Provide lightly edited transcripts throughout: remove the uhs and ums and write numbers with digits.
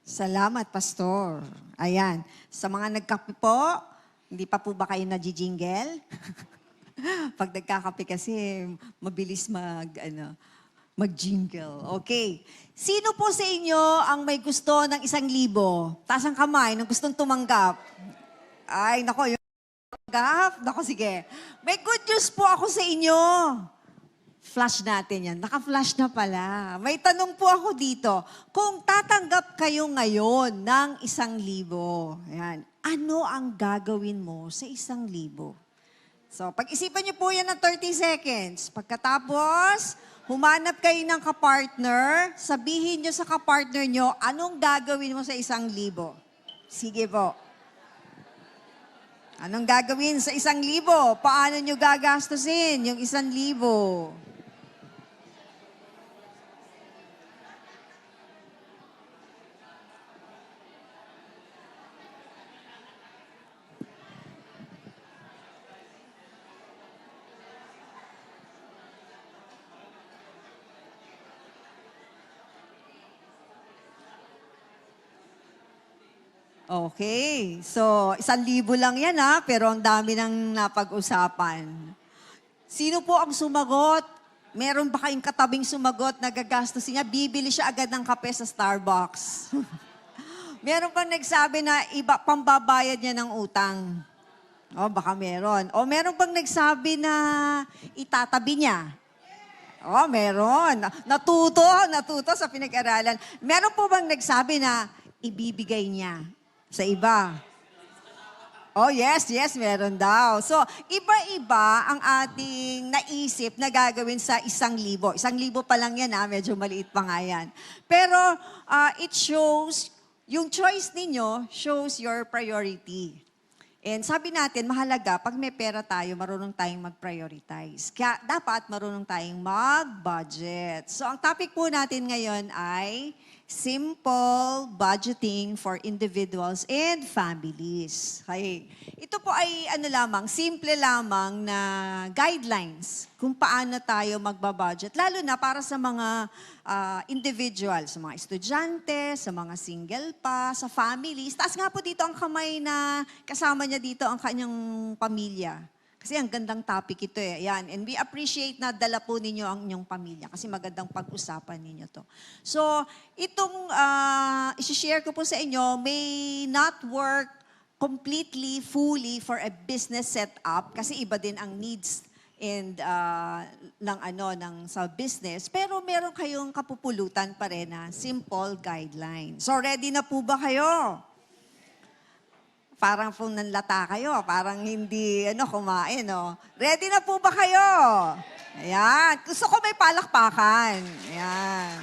Salamat, Pastor. Ayan. Sa mga nagkape po, hindi pa po ba kayo nagji-jingle? Pag nagkakape kasi, mabilis mag-jingle. Okay. Sino po sa inyo ang may gusto ng 1,000? Taas ang kamay nung gustong tumanggap. Ay, nako, yung tumanggap. Nako, sige. May good news po ako sa inyo. Flash natin yan. Naka-flash na pala. May tanong po ako dito. Kung tatanggap kayo ngayon ng 1,000, ayan, ano ang gagawin mo sa 1,000? So, pag-isipan niyo po yan ng 30 seconds. Pagkatapos, humanap kayo ng kapartner, sabihin niyo sa kapartner niyo, anong gagawin mo sa 1,000? Sige po. Anong gagawin sa 1,000? Paano niyo gagastusin yung 1,000? Okay. So, 1,000 lang yan pero ang dami nang napag-usapan. Sino po ang sumagot? Meron ba kayong katabing sumagot na gagastusin niya? Bibili siya agad ng kape sa Starbucks. Meron bang nagsabi na iba pambabayad niya ng utang? O, baka meron. O, meron bang nagsabi na itatabi niya? Oh, meron. Natuto sa pinag-aralan. Meron po bang nagsabi na ibibigay niya sa iba? Oh, yes, meron daw. So, iba-iba ang ating naisip na gagawin sa 1,000. 1,000 pa lang yan medyo maliit pa nga yan. Pero it shows, yung choice ninyo shows your priority. And sabi natin, mahalaga, pag may pera tayo, marunong tayong mag-prioritize. Kaya dapat marunong tayong mag-budget. So ang topic po natin ngayon ay simple budgeting for individuals and families. Okay. Ito po ay simple lamang na guidelines kung paano tayo magbabudget. Lalo na para sa mga individual, sa mga estudyante, sa mga single pa, sa families. Taas nga po dito ang kamay na kasama niya dito ang kanyang pamilya. Kasi ang gandang topic ito Yan. And we appreciate na dala po ninyo ang inyong pamilya kasi magandang pag-usapan ninyo to. So, itong isi-share ko po sa inyo may not work completely, fully for a business setup kasi iba din ang needs and sa business. Pero meron kayong kapupulutan pa rin na simple guidelines. So, ready na po ba kayo? Parang kung nanlata kayo, parang hindi kumain. Ready na po ba kayo? Ayan. Gusto ko may palakpakan. Ayan.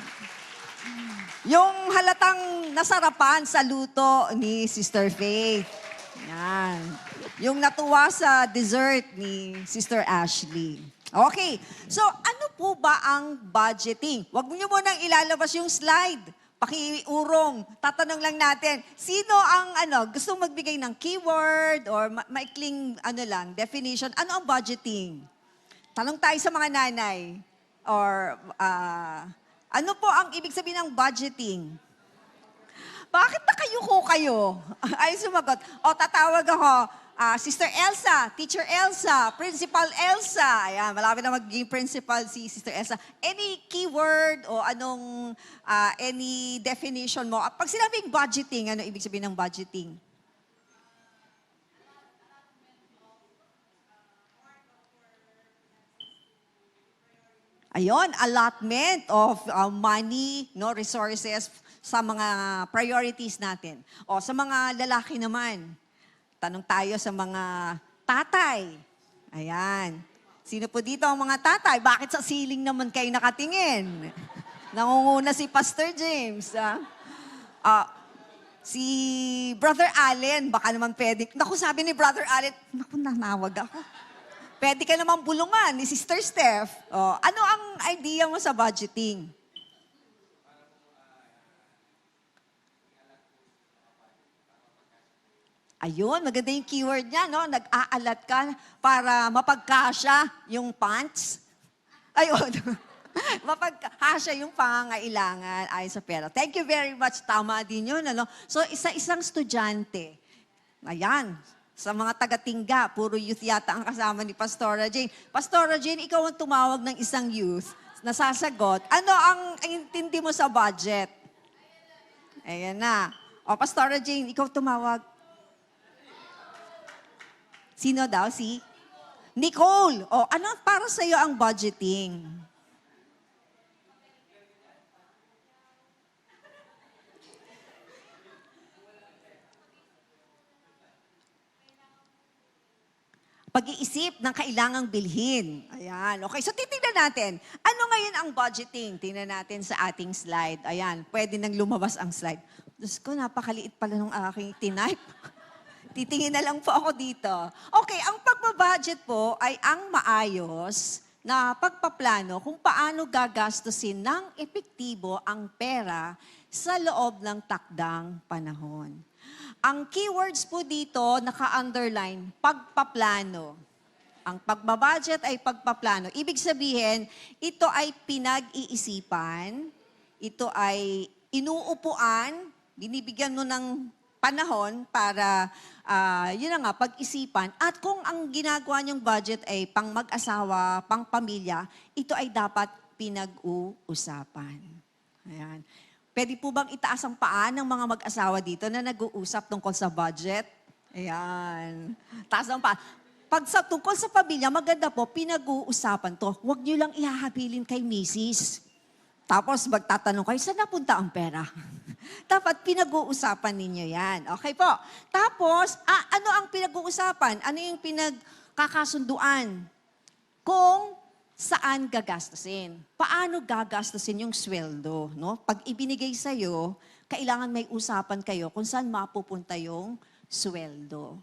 Yung halatang nasarapan sa luto ni Sister Faith. Ayan. Yung natuwa sa dessert ni Sister Ashley. Okay. So, ano po ba ang budgeting? Huwag niyo munang ilalabas yung slide. Pakiurong, tatanong lang natin, sino ang gustong magbigay ng keyword or maikling definition? Ano ang budgeting? Tanong tayo sa mga nanay. Or ano po ang ibig sabihin ng budgeting? Bakit nakayuko kayo? Ay sumagot. O tatawag ako, Sister Elsa, Teacher Elsa, Principal Elsa. Ayan, malapit na magiging principal si Sister Elsa. Any keyword o any definition mo? Pag sinabing budgeting, ano ibig sabihin ng budgeting? Ayun, allotment of money, resources sa mga priorities natin. O sa mga lalaki naman, tanong tayo sa mga tatay. Ayan. Sino po dito ang mga tatay? Bakit sa ceiling naman kayo nakatingin? Nangunguna si Pastor James. Si Brother Allen, baka naman pwede. Naku, sabi ni Brother Allen, naku, nanawag ako. Pwede ka naman bulungan ni Sister Steph. Ano ang idea mo sa budgeting? Ayun, maganda yung keyword niya, nag-aalat ka para mapagkasya yung pants. Ayun. Mapagkasya yung pangangailangan ayon sa pera. Thank you very much. Tama din yun. Ano? So, isang estudyante. Ayan. Sa mga taga-tingga, puro youth yata ang kasama ni Pastora Jane. Pastora Jane, ikaw ang tumawag ng isang youth. Nasasagot. Ano ang intindi mo sa budget? Ayan na. O, Pastora Jane, ikaw tumawag. Sino daw? Si Nicole. O, ano para sa'yo ang budgeting? Pag-iisip ng kailangang bilhin. Ayan. Okay, so titignan natin. Ano ngayon ang budgeting? Tingnan natin sa ating slide. Ayan, pwede nang lumabas ang slide. Diyos ko, napakaliit pala ng aking tinype. Titingin na lang po ako dito. Okay, ang pagbabudget po ay ang maayos na pagpaplano kung paano gagastusin ng epektibo ang pera sa loob ng takdang panahon. Ang keywords po dito, naka-underline, pagpaplano. Ang pagbabudget ay pagpaplano. Ibig sabihin, ito ay pinag-iisipan, ito ay inuupuan, binibigyan mo ng panahon para, yun na nga, pag-isipan. At kung ang ginagawa niyong budget ay pang mag-asawa, pang pamilya, ito ay dapat pinag-uusapan. Ayan. Pwede po bang itaas ang paa ng mga mag-asawa dito na nag-uusap tungkol sa budget? Ayan. Taas ang paa. Pag tungkol sa pamilya, maganda po, pinag-uusapan to. Huwag niyo lang ihahabilin kay misis. Tapos magtatanong kayo, saan napunta ang pera? Dapat pinag-uusapan ninyo yan. Okay po. Tapos, ano ang pinag-uusapan? Ano yung pinagkakasunduan? Kung saan gagastusin? Paano gagastusin yung sweldo? No? Pag ibinigay sa'yo, kailangan may usapan kayo kung saan mapupunta yung sweldo.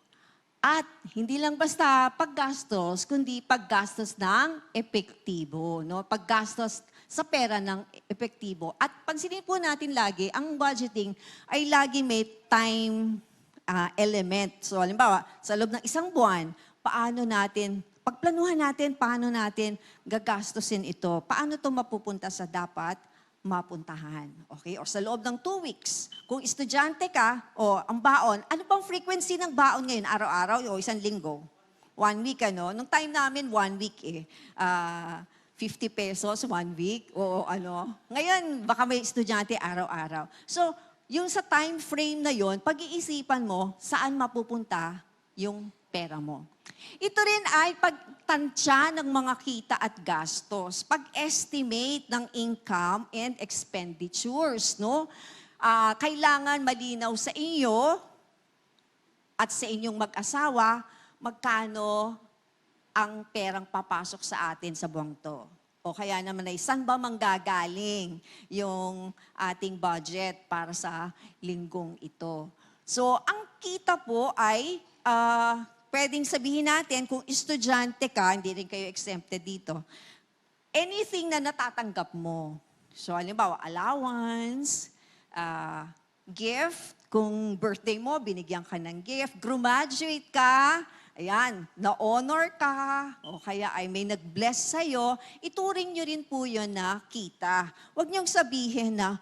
At hindi lang basta paggastos, kundi paggastos ng epektibo. No? Paggastos sa pera ng epektibo. At pansinin po natin lagi, ang budgeting ay lagi may time element. So, halimbawa, sa loob ng isang buwan, pagplanuhan natin, paano natin gagastusin ito. Paano ito mapupunta sa dapat mapuntahan. Okay? O sa loob ng 2 weeks, kung estudyante ka, o ang baon, ano bang frequency ng baon ngayon? Araw-araw o isang linggo? 1 week, ano? Nung time namin, 1 week eh. 50 pesos, 1 week, o ano. Ngayon, baka may estudyante araw-araw. So, yung sa time frame na yon, pag-iisipan mo, saan mapupunta yung pera mo. Ito rin ay pagtansya ng mga kita at gastos, pag-estimate ng income and expenditures, no? Kailangan malinaw sa inyo at sa inyong mag-asawa magkano ang perang papasok sa atin sa buwang to. O kaya naman ay saan ba manggagaling yung ating budget para sa linggong ito. So, ang kita po ay pwedeng sabihin natin, kung estudyante ka, hindi rin kayo exempted dito, anything na natatanggap mo. So, halimbawa, allowance, gift, kung birthday mo, binigyan ka ng gift, graduate ka, ayan, na-honor ka, o kaya ay may nag-bless sa'yo, ituring nyo rin po yun na kita. Huwag niyong sabihin na,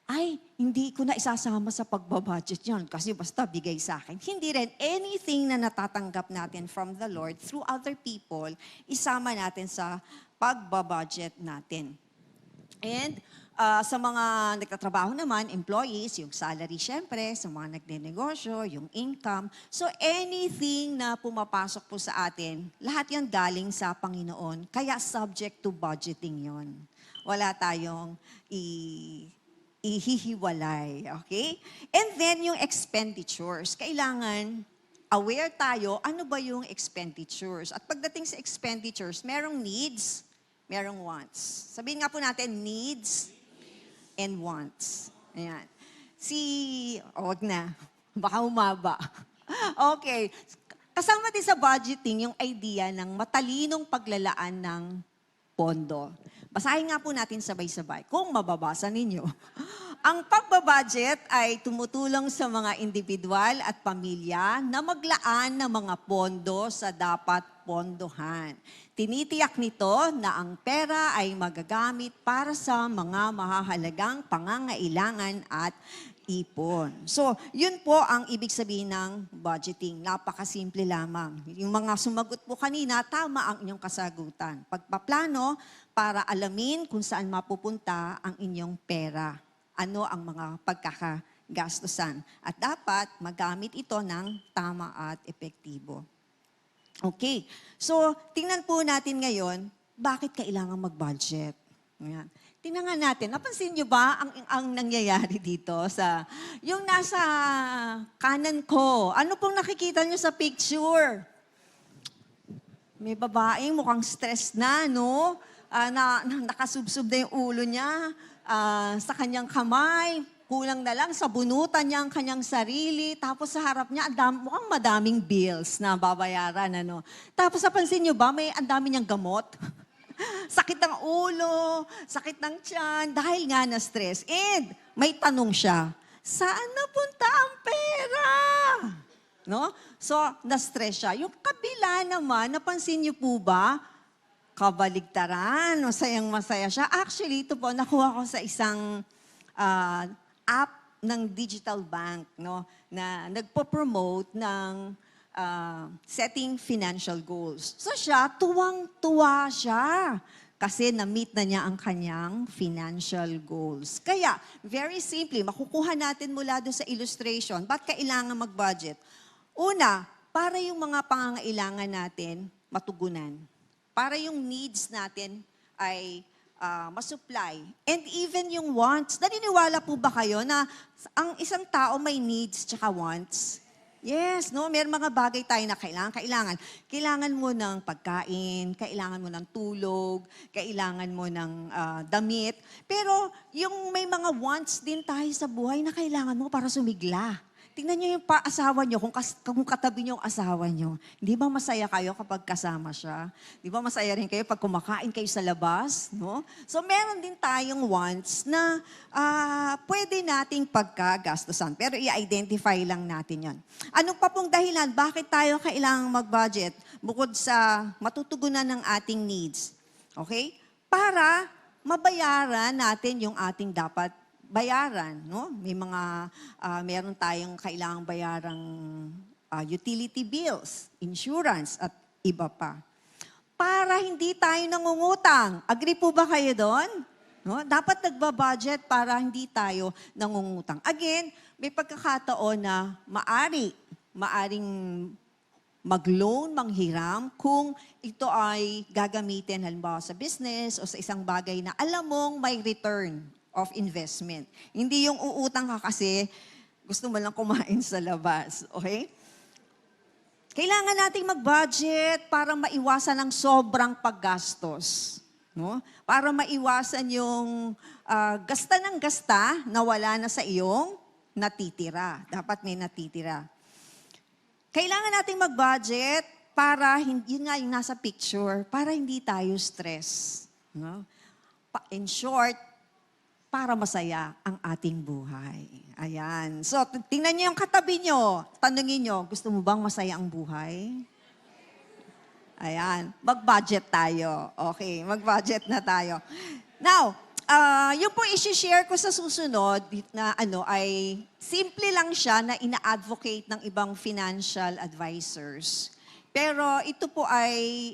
ay, hindi ko na isasama sa pagbabudget yun kasi basta bigay sa akin. Hindi rin. Anything na natatanggap natin from the Lord through other people, isama natin sa pagbabudget natin. And sa mga nagtatrabaho naman, employees, yung salary syempre, sa mga nagnenegosyo, yung income. So anything na pumapasok po sa atin, lahat yan galing sa Panginoon. Kaya subject to budgeting yon. Wala tayong ihihiwalay, okay? And then yung expenditures, kailangan aware tayo, ano ba yung expenditures? At pagdating sa expenditures, merong needs, merong wants. Sabihin nga po natin, needs and wants. Ayan. Wag na, baka umaba. Okay. Kasama din sa budgeting yung idea ng matalinong paglalaan ng pondo. Basahin nga po natin sabay-sabay kung mababasa ninyo. Ang pagbabudget ay tumutulong sa mga individual at pamilya na maglaan ng mga pondo sa dapat napopondohan. Tinitiyak nito na ang pera ay magagamit para sa mga mahahalagang pangangailangan at ipon. So, yun po ang ibig sabihin ng budgeting. Napakasimple lamang. Yung mga sumagot po kanina, tama ang inyong kasagutan. Pagpaplano para alamin kung saan mapupunta ang inyong pera. Ano ang mga pagkakagastusan. At dapat magamit ito ng tama at epektibo. Okay. So, tingnan po natin ngayon, bakit kailangan mag-budget? Ayan. Tingnan nga natin, napansin nyo ba ang nangyayari dito sa, yung nasa kanan ko, ano pong nakikita nyo sa picture? May babaeng mukhang stress na, no? Nakasubsob na yung ulo niya sa kanyang kamay. Kulang na lang, sabunutan niya ang kanyang sarili. Tapos sa harap niya, mukhang madaming bills na babayaran. Ano? Tapos napansin niyo ba, may ang dami niyang gamot? Sakit ng ulo, sakit ng tiyan, dahil nga na stress. And may tanong siya, saan napunta ang pera? No? So, na-stress siya. Yung kabila naman, napansin niyo po ba, kabaligtaran, masayang-masaya siya. Actually, ito po, nakuha ko sa isang app ng digital bank, no, na nagpo-promote ng setting financial goals. So siya, tuwang-tuwa siya kasi na-meet na niya ang kanyang financial goals. Kaya, very simple, makukuha natin mula doon sa illustration, ba't kailangan mag-budget? Una, para yung mga pangangailangan natin matugunan. Para yung needs natin ay masupply. And even yung wants. Naniniwala po ba kayo na ang isang tao may needs tsaka wants? Yes, no? May mga bagay tayo na kailangan. Kailangan mo ng pagkain, kailangan mo ng tulog, kailangan mo ng damit. Pero yung may mga wants din tayo sa buhay na kailangan mo para sumigla. Tingnan niyo yung asawa niyo, kung katabi niyo yung asawa niyo. Hindi ba masaya kayo kapag kasama siya? Di ba masaya rin kayo pag kumakain kayo sa labas? No? So meron din tayong wants na pwede nating pagkagastusan. Pero i-identify lang natin yon. Anong pa pong dahilan? Bakit tayo kailangang mag-budget? Bukod sa matutugunan ng ating needs. Okay? Para mabayaran natin yung ating dapat bayaran, no? May mga, meron tayong kailangang bayarang utility bills, insurance, at iba pa. Para hindi tayo nangungutang. Agree po ba kayo doon? No? Dapat nagbabudget para hindi tayo nangungutang. Again, may pagkakataon na maaring mag-loan, manghiram, kung ito ay gagamitin halimbawa sa business o sa isang bagay na alam mong may return of investment. Hindi yung uutang ka kasi gusto mo lang kumain sa labas. Okay? Kailangan nating mag-budget para maiwasan ang sobrang paggastos. No? Para maiwasan yung gasta ng gasta na wala na sa iyong natitira. Dapat may natitira. Kailangan nating mag-budget para, yun nga yung nasa picture, para hindi tayo stress. No? In short, para masaya ang ating buhay. Ayan. So, tingnan niyo yung katabi niyo. Tanungin niyo, gusto mo bang masaya ang buhay? Ayan. Mag-budget tayo. Okay, mag-budget na tayo. Now, yung po isi-share ko sa susunod na ay simple lang siya na ina-advocate ng ibang financial advisors. Pero ito po ay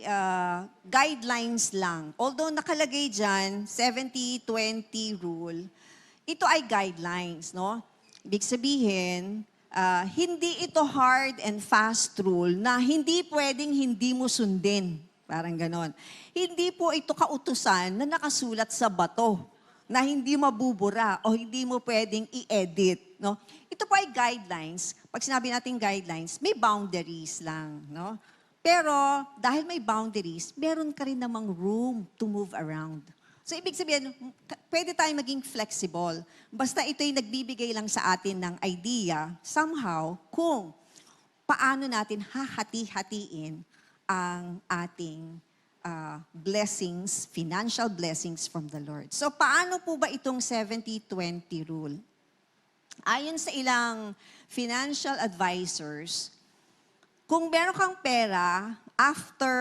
guidelines lang. Although nakalagay dyan, 70-20 rule, ito ay guidelines, no? Ibig sabihin, hindi ito hard and fast rule na hindi pwedeng hindi mo sundin. Parang ganon. Hindi po ito kautusan na nakasulat sa bato na hindi mabubura o hindi mo pwedeng i-edit, no? Ito po ay guidelines. Pag sinabi natin guidelines, may boundaries lang, no? Pero dahil may boundaries, meron ka rin namang room to move around. So ibig sabihin, pwede tayong maging flexible. Basta ito'y nagbibigay lang sa atin ng idea, somehow, kung paano natin hahati-hatiin ang ating blessings, financial blessings from the Lord. So paano po ba itong 70-20 rule? Ayon sa ilang financial advisors, Kung meron kang pera, after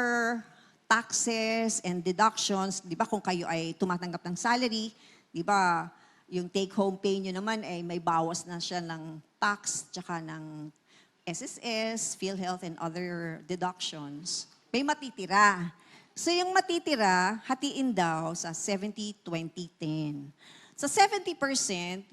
taxes and deductions, di ba kung kayo ay tumatanggap ng salary, di ba yung take-home pay nyo naman ay may bawas na siya ng tax, tsaka ng SSS, PhilHealth, and other deductions, may matitira. So yung matitira, hatiin daw sa 70-20-10. Sa 70%,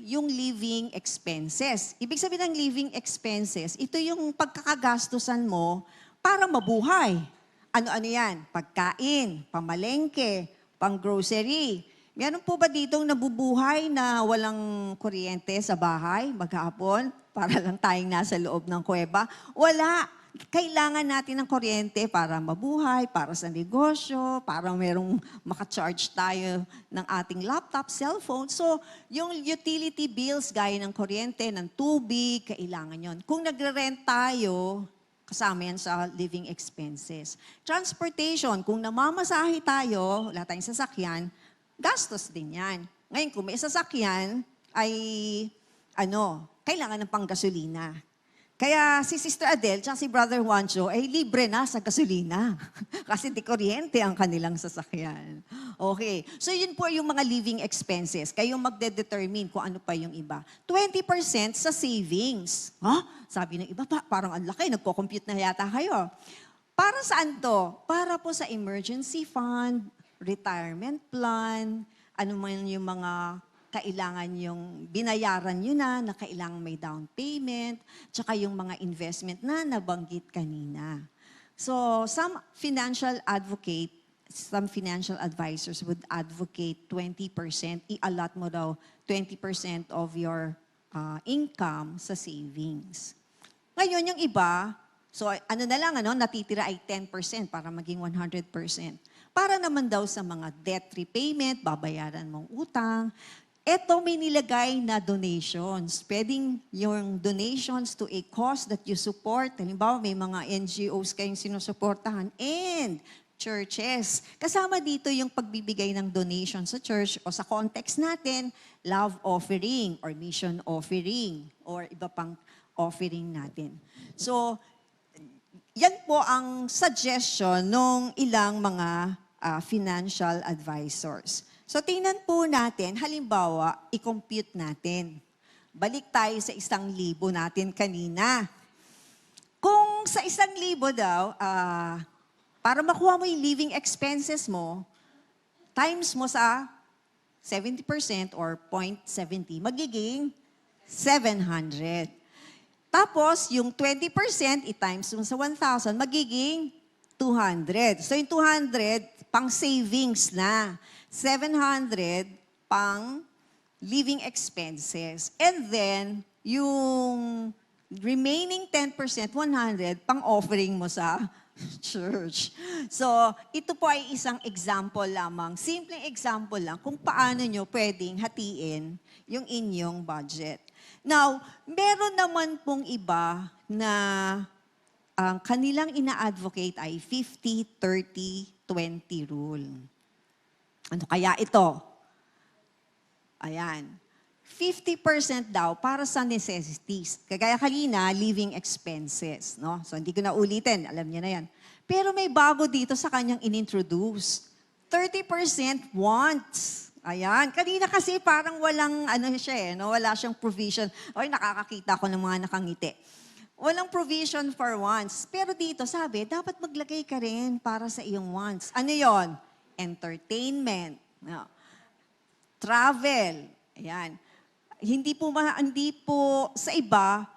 yung living expenses. Ibig sabihin ng living expenses, ito yung pagkakagastusan mo para mabuhay. Ano-ano yan? Pagkain, pamalengke, pang-grocery. Meron po ba ditong nabubuhay na walang kuryente sa bahay maghapon para lang tayong nasa loob ng kuweba? Wala. Kailangan natin ng kuryente para mabuhay, para sa negosyo, para merong makacharge tayo ng ating laptop, cellphone. So, yung utility bills gaya ng kuryente, ng tubig, kailangan yon. Kung nagre-rent tayo, kasama yan sa living expenses. Transportation, kung namamasahe tayo, wala tayong sasakyan, gastos din yan. Ngayon, kung may sasakyan, ay kailangan ng panggasolina. Kaya si Sister Adele at si Brother Juancho ay libre na sa gasolina. Kasi di kuryente ang kanilang sasakyan. Okay. So yun po yung mga living expenses. Kayong magde-determine kung ano pa yung iba. 20% sa savings. Sabi ng iba pa, parang ang laki, nagko-compute na yata kayo. Para saan to? Para po sa emergency fund, retirement plan, ano man yung mga kailangan yung binayaran nyo na kailangan may down payment, tsaka yung mga investment na nabanggit kanina. So, some financial advisors would advocate 20%, i-allot mo daw 20% of your income sa savings. Ngayon, yung iba, so natitira ay 10% para maging 100%. Para naman daw sa mga debt repayment, babayaran mong utang. Ito may nilagay na donations. Pwedeng yung donations to a cause that you support. Halimbawa, may mga NGOs kayong sinusuportahan and churches. Kasama dito yung pagbibigay ng donation sa church o sa context natin, love offering or mission offering or iba pang offering natin. So, yan po ang suggestion ng ilang mga financial advisors. So, tingnan po natin, halimbawa, i-compute natin. Balik tayo sa 1,000 natin kanina. Kung sa 1,000 daw, para makuha mo yung living expenses mo, times mo sa 70% or 0.70, magiging 700. Tapos, yung 20%, i-times mo sa 1,000, magiging 200. So, yung 200, pang savings na. 700 pang living expenses. And then, yung remaining 10%, 100, pang offering mo sa church. So, ito po ay isang example lamang, simpleng example lang kung paano nyo pwedeng hatiin yung inyong budget. Now, meron naman pong iba na ang kanilang ina-advocate ay 50-30-20 rule. Ano kaya ito? Ayan. 50% daw para sa necessities. Kagaya kanina, living expenses. No? So, hindi ko na ulitin. Alam niyo na yan. Pero may bago dito sa kanyang inintroduce. 30% wants. Ayan. Kanina kasi parang walang no? Wala siyang provision. Oy, nakakakita ko ng mga nakangiti. Walang provision for wants. Pero dito, sabi, dapat maglagay ka rin para sa iyong wants. Ano yon? Entertainment, travel, ayan. Hindi po sa iba,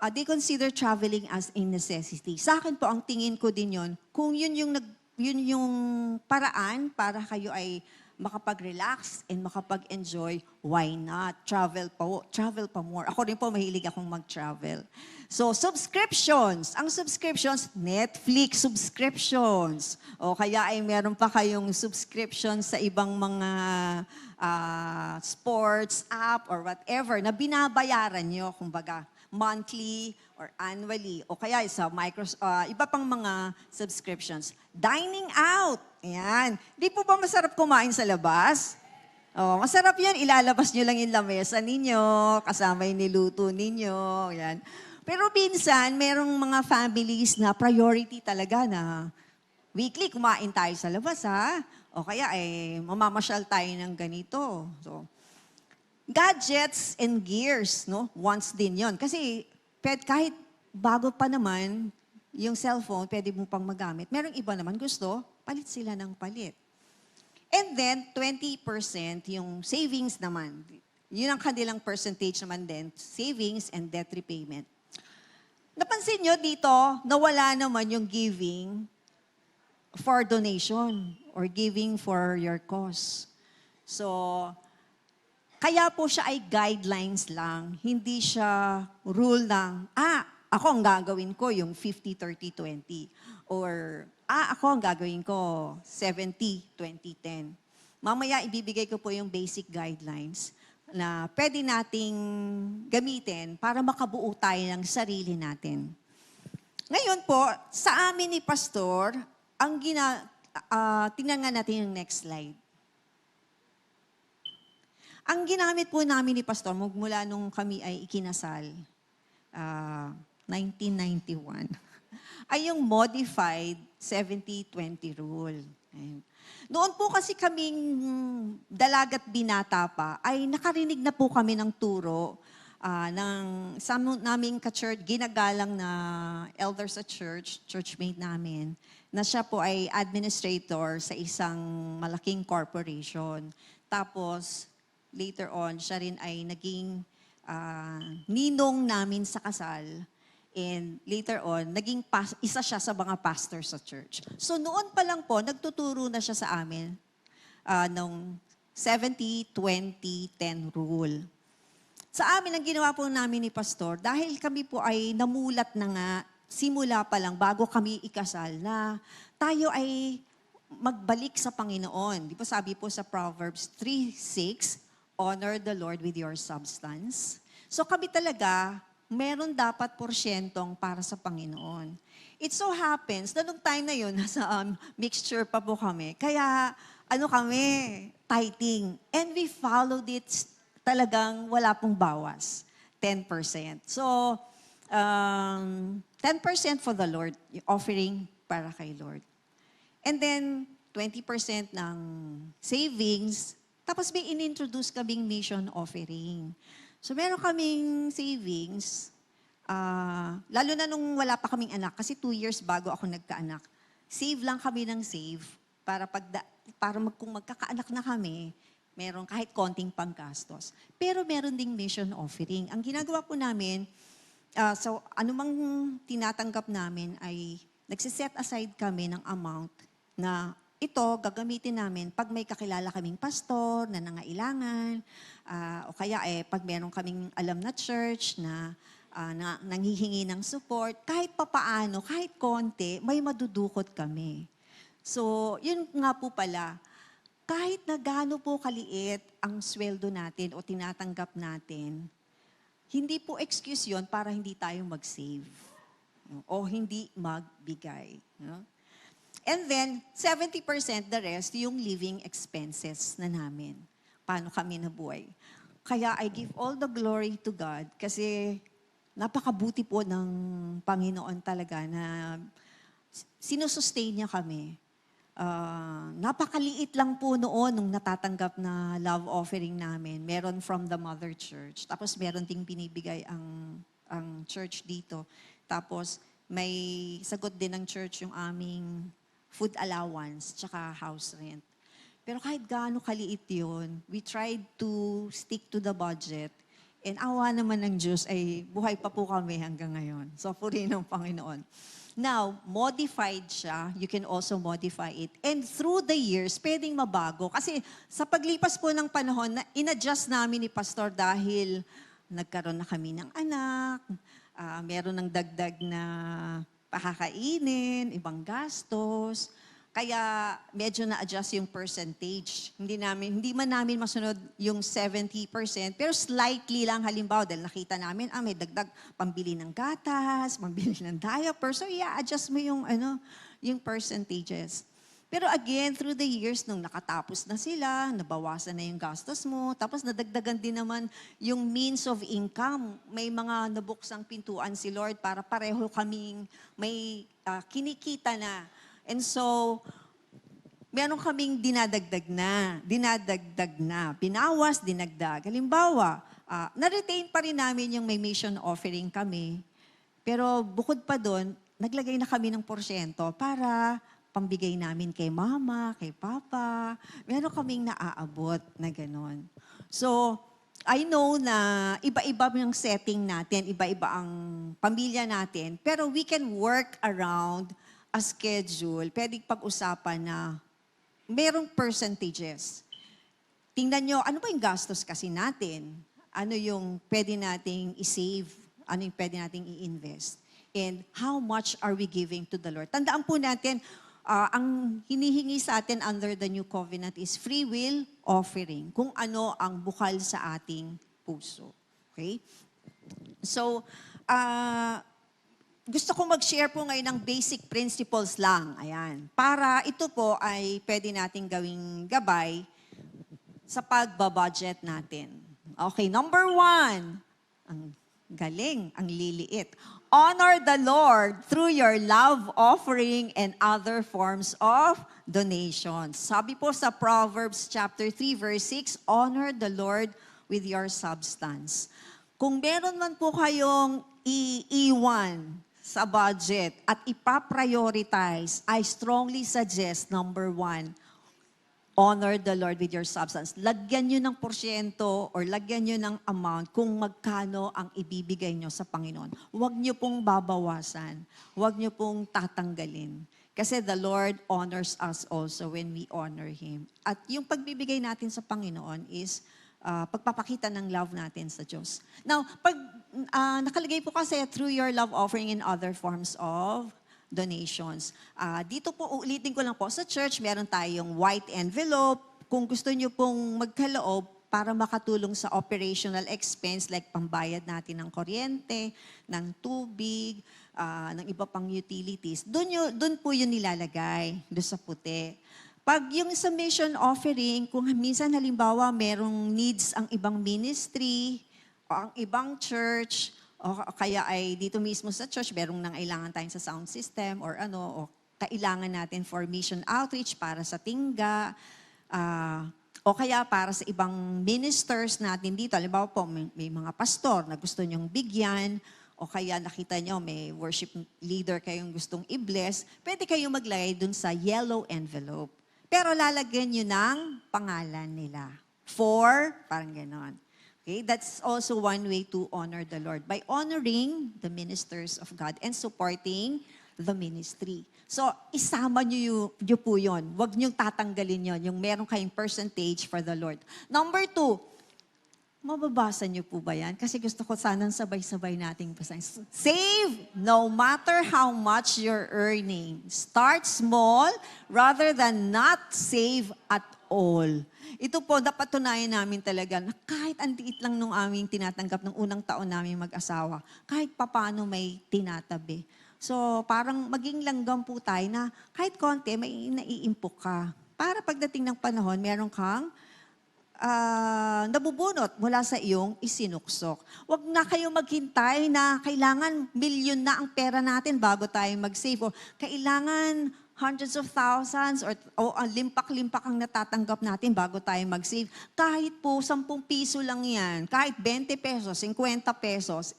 they consider traveling as a necessity. Sa akin po, ang tingin ko din yon, kung yun yung paraan para kayo ay makapag-relax and makapag-enjoy, why not? Travel pa more. Ako rin po, mahilig akong mag-travel. So, subscriptions. Ang subscriptions, Netflix subscriptions. O kaya ay meron pa kayong subscriptions sa ibang mga sports app or whatever na binabayaran nyo, kumbaga, monthly or annually. O kaya sa iba pang mga subscriptions. Dining out. Ayan. Di po ba masarap kumain sa labas? Oh, masarap yan. Ilalabas nyo lang yung lamesa ninyo, kasama yung niluto ninyo. Ayan. Pero minsan, merong mga families na priority talaga na weekly kumain tayo sa labas, ha? O kaya, mamamasyal tayo ng ganito. So, gadgets and gears, no? Once din yon. Kasi kahit bago pa naman, yung cellphone, pwede mo pang magamit. Merong iba naman gusto, palit sila ng palit. And then, 20% yung savings naman. Yun ang kanilang percentage naman din, savings and debt repayment. Napansin nyo dito, nawala naman yung giving for donation or giving for your cause. So, kaya po siya ay guidelines lang, hindi siya rule ng, ako ang gagawin ko yung 50-30-20. Or, ako ang gagawin ko 70-20-10. Mamaya ibibigay ko po yung basic guidelines na pwede nating gamitin para makabuo tayo ng sarili natin. Ngayon po, sa amin ni Pastor, tingnan nga natin yung next slide. Ang ginamit po namin ni Pastor, mula nung kami ay ikinasal, 1991, ay yung modified 70-20 rule. Noon po kasi kaming dalagat binata pa, ay nakarinig na po kami ng turo ng naming ka-church, ginagalang na elder sa church, churchmate namin, na siya po ay administrator sa isang malaking corporation. Tapos, later on, siya rin ay naging ninong namin sa kasal. And later on, naging isa siya sa mga pastor sa church. So noon pa lang po, nagtuturo na siya sa amin ng 70-20-10 rule. Sa amin, ang ginawa po namin ni Pastor, dahil kami po ay namulat na nga, simula pa lang, bago kami ikasal, na tayo ay magbalik sa Panginoon. Di ba sabi po sa Proverbs 3:6, honor the Lord with your substance. So kami talaga, meron dapat porsyentong para sa Panginoon. It so happens na nung time na yun, nasa mixture pa po kami. Kaya, tithing. And we followed it talagang wala pong bawas. 10%. So, 10% for the Lord, yung offering para kay Lord. And then, 20% ng savings. Tapos may inintroduce kaming mission offering. So meron kaming savings, lalo na nung wala pa kaming anak, kasi 2 years bago ako nagkaanak. Save lang kami ng save para kung magkakaanak na kami, meron kahit konting panggastos. Pero meron ding mission offering. Ang ginagawa po namin, so anumang tinatanggap namin ay nagsiset aside kami ng amount na ito, gagamitin namin pag may kakilala kaming pastor na nangailangan, o kaya pag meron kaming alam na church na nanghihingi ng support, kahit papaano, kahit konti, may madudukot kami. So, yun nga po pala, kahit na gaano po kaliit ang sweldo natin o tinatanggap natin, hindi po excuse yun para hindi tayo mag-save o hindi magbigay. No? And then, 70% the rest, yung living expenses na namin. Paano kami nabuhay. Kaya I give all the glory to God kasi napakabuti po ng Panginoon talaga na sinusustain niya kami. Napakaliit lang po noon nung natatanggap na love offering namin. Meron from the Mother Church. Tapos meron ding binibigay ang church dito. Tapos may sagot din ng church yung aming food allowance, tsaka house rent. Pero kahit gaano kaliit yun, we tried to stick to the budget. And awa naman ng Diyos ay buhay pa po kami hanggang ngayon. So, purihin ng Panginoon. Now, modified siya. You can also modify it. And through the years, pwedeng mabago. Kasi sa paglipas po ng panahon, in-adjust namin ni Pastor dahil nagkaroon na kami ng anak, meron ng dagdag na pakakainin, ibang gastos. Kaya medyo na-adjust yung percentage. Hindi man namin masunod yung 70%, pero slightly lang halimbawa dahil nakita namin, may dagdag pambili ng gatas, pambili ng diaper. So yeah, adjust mo yung percentages. Pero again, through the years, nung nakatapos na sila, nabawasan na yung gastos mo, tapos nadagdagan din naman yung means of income. May mga nabuksang pintuan si Lord para pareho kaming may kinikita na. And so, meron kaming dinadagdag na. Binawas, dinagdag. Halimbawa, na-retain pa rin namin yung may mission offering kami. Pero bukod pa doon, naglagay na kami ng porsyento para pambigay namin kay mama, kay papa. Meron kaming naaabot na gano'n. So, I know na iba-iba yung setting natin, iba-iba ang pamilya natin, pero we can work around a schedule. Pwedeng pag-usapan na merong percentages. Tingnan nyo, ano ba yung gastos kasi natin? Ano yung pwede nating i-save? Ano yung pwede nating i-invest? And how much are we giving to the Lord? Tandaan po natin, ang hinihingi sa atin under the new covenant is free will offering. Kung ano ang bukal sa ating puso. Okay? So, gusto kong mag-share po ngayon ng basic principles lang. Ayan. Para ito po ay pwede nating gawing gabay sa pagbabudget natin. Okay, number 1. Ang galing, ang liliit. Honor the Lord through your love offering and other forms of donations. Sabi po sa Proverbs chapter 3 verse 6, honor the Lord with your substance. Kung meron man po kayong iiwan sa budget at ipaprioritize, I strongly suggest, number 1, honor the Lord with your substance. Lagyan nyo ng porsyento or lagyan nyo ng amount kung magkano ang ibibigay nyo sa Panginoon. Huwag nyo pong babawasan. Huwag nyo pong tatanggalin. Kasi the Lord honors us also when we honor Him. At yung pagbibigay natin sa Panginoon is pagpapakita ng love natin sa Diyos. Now, pag nakalagay po kasi through your love offering in other forms of donations. Dito po, ulitin ko lang po, sa church, meron tayong white envelope. Kung gusto nyo pong magkaloob para makatulong sa operational expense like pambayad natin ng kuryente, ng tubig, ng iba pang utilities, doon po yun nilalagay, doon sa puti. Pag yung sa mission offering, kung minsan halimbawa merong needs ang ibang ministry, o ang ibang church, o kaya ay dito mismo sa church, merong nangailangan tayong sa sound system or o kailangan natin for mission outreach para sa tingga, o kaya para sa ibang ministers natin dito. Halimbawa po, may mga pastor na gusto nyong bigyan, o kaya nakita nyo may worship leader kayong gustong i-bless, pwede kayong maglagay dun sa yellow envelope. Pero lalagyan nyo ng pangalan nila. Parang ganon. Okay, that's also one way to honor the Lord by honoring the ministers of God and supporting the ministry. So, isama nyo po yun. Huwag nyo tatanggalin yun, yung meron kayong percentage for the Lord. Number 2, mababasa nyo po ba yan? Kasi gusto ko sanang sabay-sabay nating basahin. Save no matter how much you're earning. Start small rather than not save at all. Ito po, napatunayan namin talaga na kahit ang liit lang nung aming tinatanggap ng unang taon namin mag-asawa, kahit papano may tinatabi. So, parang maging langgam po tayo na kahit konti, may naiimpok ka. Para pagdating ng panahon, meron kang nabubunot mula sa iyong isinuksok. Huwag na kayo maghintay na kailangan milyon na ang pera natin bago tayo mag-save. O kailangan hundreds of thousands or limpak-limpak ang natatanggap natin bago tayo mag-save. Kahit po 10 piso lang yan, kahit 20 pesos, 50 pesos,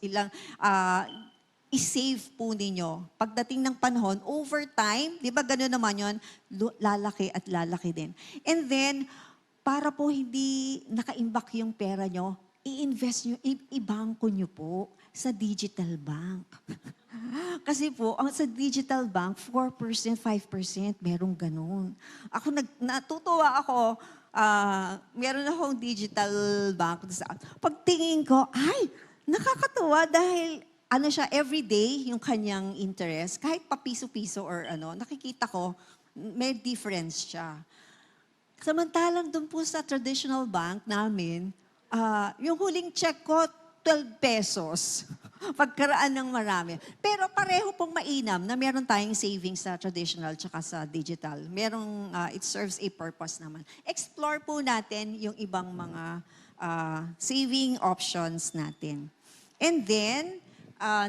i-save po ninyo. Pagdating ng panahon, over time, di ba gano'n naman yun, lalaki at lalaki din. And then, para po hindi nakaimbak yung pera nyo, i-invest nyo, i-bangko nyo po sa digital bank. Kasi po, sa digital bank, 4%, 5%, merong ganun. Ako, natutuwa ako, meron akong digital bank. Pagtingin ko, ay, nakakatuwa dahil siya, everyday, yung kanyang interest, kahit pa piso-piso or nakikita ko, may difference siya. Samantalang doon po sa traditional bank namin, yung huling check ko, 12 pesos. Pagkaraan ng marami. Pero pareho pong mainam na meron tayong savings sa traditional tsaka sa digital. It serves a purpose naman. Explore po natin yung ibang mga saving options natin. And then,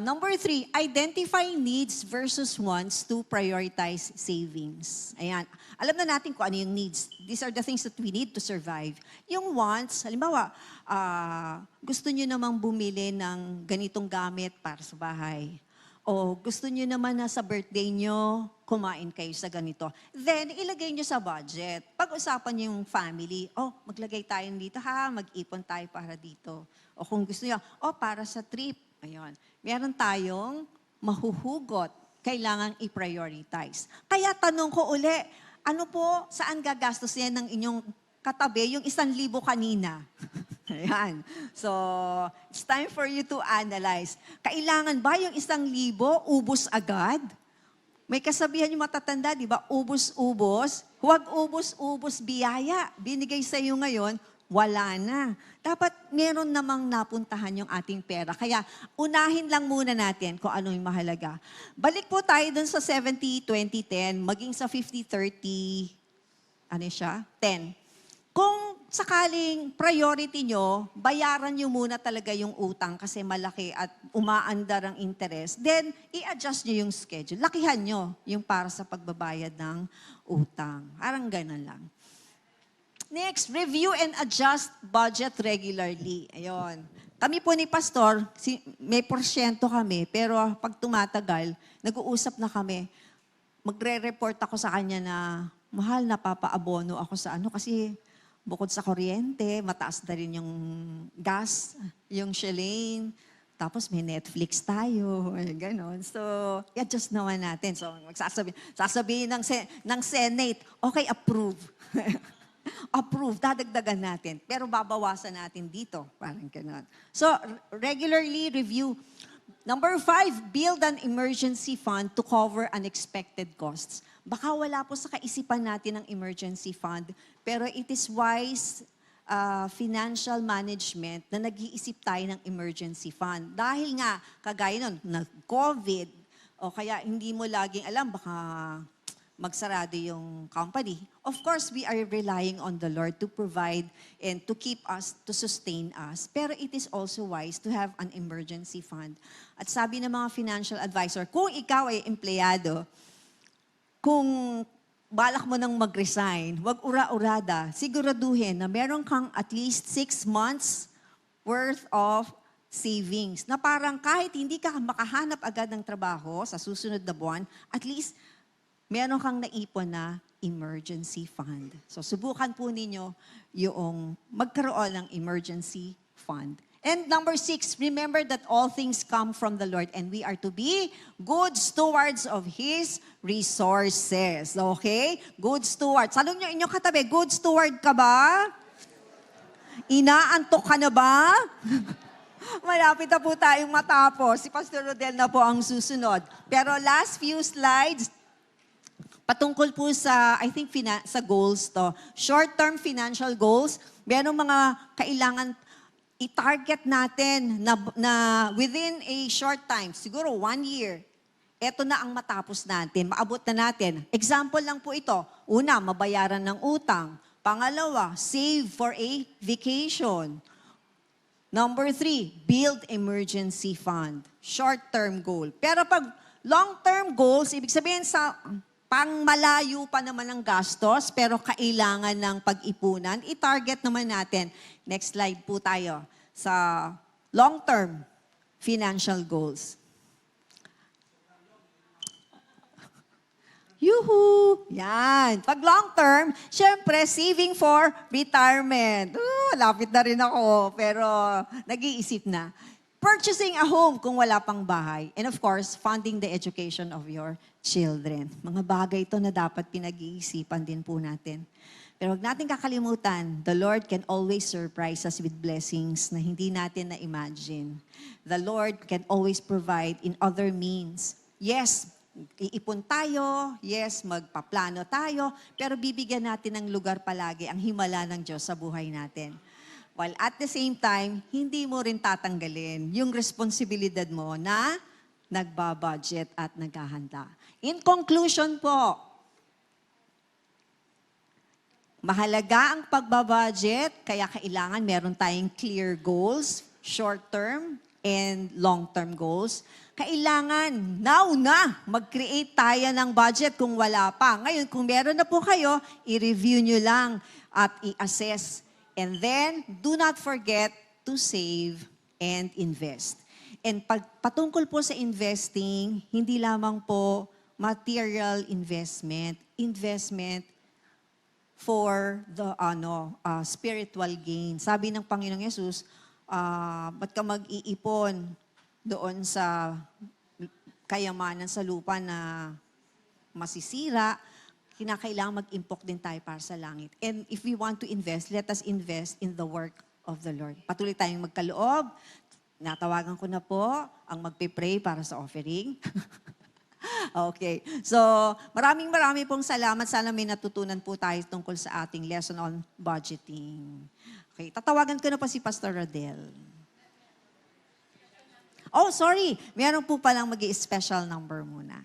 number 3, identify needs versus wants to prioritize savings. Ayan. Alam na natin kung ano yung needs. These are the things that we need to survive. Yung wants, halimbawa, gusto nyo namang bumili ng ganitong gamit para sa bahay. O gusto nyo naman na sa birthday nyo, kumain kayo sa ganito. Then, ilagay nyo sa budget. Pag-usapan nyo yung family, maglagay tayo dito ha, mag-ipon tayo para dito. O kung gusto nyo, para sa trip. Ayun. Meron tayong mahuhugot. Kailangan i-prioritize. Kaya tanong ko uli, ano po, saan gagastos yan ng inyong katabi, yung 1,000 kanina? Ayan. So, it's time for you to analyze. Kailangan ba yung 1,000 ubos agad? May kasabihan yung matatanda, di ba? Ubos-ubos. Huwag ubos-ubos biyaya. Binigay sa iyo ngayon, wala na. Dapat meron namang napuntahan yung ating pera. Kaya unahin lang muna natin kung ano yung mahalaga. Balik po tayo dun sa 70-20-10, maging sa 50-30, 10. Kung sakaling priority nyo, bayaran nyo muna talaga yung utang kasi malaki at umaandar ang interest, then i-adjust nyo yung schedule. Lakihan nyo yung para sa pagbabayad ng utang. Parang ganun lang. Next, review and adjust budget regularly. Ayun. Kami po ni Pastor, may porsyento kami, pero pag tumatagal, nag-uusap na kami. Magre-report ako sa kanya na, mahal, napapaabono ako sa kasi bukod sa kuryente, mataas na rin yung gas, yung Shalane, tapos may Netflix tayo, gano'n. So, i-adjust naman natin. So, sasabihin ng Senate, okay, approve. Approve, dadagdagan natin. Pero babawasan natin dito. Parang gano'n. So, regularly review. Number 5, build an emergency fund to cover unexpected costs. Baka wala po sa kaisipan natin ang emergency fund, pero it is wise financial management na nag-iisip tayo ng emergency fund. Dahil nga, kagaya nun, nag-COVID, o kaya hindi mo laging alam, baka magsarado yung company. Of course, we are relying on the Lord to provide and to keep us, to sustain us. Pero it is also wise to have an emergency fund. At sabi ng mga financial advisor, kung ikaw ay empleyado, kung balak mo nang mag-resign, wag ura-urada, siguraduhin na meron kang at least 6 months worth of savings. Na parang kahit hindi ka makahanap agad ng trabaho sa susunod na buwan, at least meron kang naipon na emergency fund. So, subukan po ninyo yung magkaroon ng emergency fund. And number 6, remember that all things come from the Lord and we are to be good stewards of His resources. Okay? Good stewards. Salong nyo inyong katabi, good steward ka ba? Inaantok ka na ba? Malapit na po tayong matapos. Si Pastor Rodel na po ang susunod. Pero last few slides, patungkol po sa, I think, sa goals to. Short-term financial goals, merong mga kailangan i-target natin na within a short time, siguro 1 year, eto na ang matapos natin, maabot na natin. Example lang po ito. Una, mabayaran ng utang. Pangalawa, save for a vacation. Number 3, build emergency fund. Short-term goal. Pero pag long-term goals, ibig sabihin sa pang malayo pa naman ang gastos, pero kailangan ng pag-ipunan, i-target naman natin. Next slide po tayo sa long-term financial goals. Yuhu! Yan. Pag long-term, syempre, saving for retirement. Lapit na rin ako, pero nag-iisip na. Purchasing a home kung wala pang bahay. And of course, funding the education of your children. Mga bagay ito na dapat pinag-iisipan din po natin. Pero huwag natin kakalimutan, the Lord can always surprise us with blessings na hindi natin na-imagine. The Lord can always provide in other means. Yes, iipon tayo, yes, magpaplano tayo, pero bibigyan natin ng lugar palagi ang himala ng Diyos sa buhay natin. While at the same time, hindi mo rin tatanggalin yung responsibilidad mo na nagbabudget at naghahanda. In conclusion po, mahalaga ang pagbabudget, kaya kailangan meron tayong clear goals, short-term and long-term goals. Kailangan, now na, mag-create tayo ng budget kung wala pa. Ngayon, kung meron na po kayo, i-review nyo lang at i-assess. And then, do not forget to save and invest. And patungkol po sa investing, hindi lamang po material investment, investment for the spiritual gain. Sabi ng Panginoong Yesus, ba't ka mag-iipon doon sa kayamanan sa lupa na masisira? Kinakailangan mag-impok din tayo para sa langit. And if we want to invest, let us invest in the work of the Lord. Patuloy tayong magkaloob. Natawagan ko na po ang magpe-pray para sa offering. Okay. So, maraming pong salamat. Sana may natutunan po tayo tungkol sa ating lesson on budgeting. Okay. Tatawagan ko na po si Pastor Rodel. Oh, sorry. Meron po palang mag-i-special number muna.